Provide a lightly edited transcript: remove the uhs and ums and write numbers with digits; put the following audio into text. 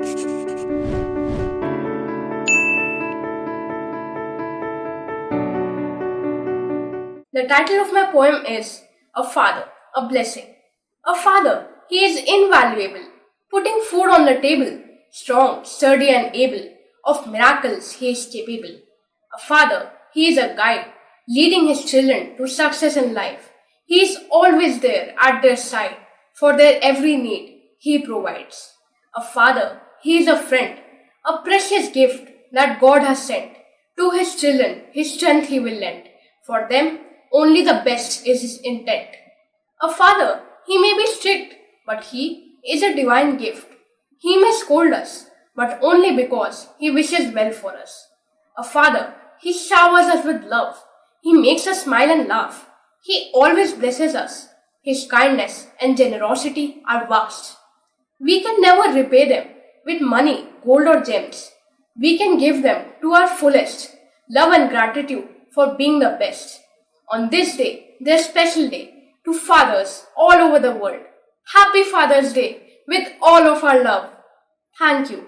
The title of my poem is A Father, a Blessing. A father, he is invaluable, putting food on the table, strong, sturdy and able, of miracles he is capable. A father, he is a guide, leading his children to success in life. He is always there at their side, for their every need he provides. A father, he is a friend, a precious gift that God has sent. To his children, his strength he will lend. For them, only the best is his intent. A father, he may be strict, but he is a divine gift. He may scold us, but only because he wishes well for us. A father, he showers us with love. He makes us smile and laugh. He always blesses us. His kindness and generosity are vast. We can never repay them with money, gold or gems. We can give them to our fullest, love and gratitude for being the best. On this day, their special day, to fathers all over the world. Happy Father's Day with all of our love. Thank you.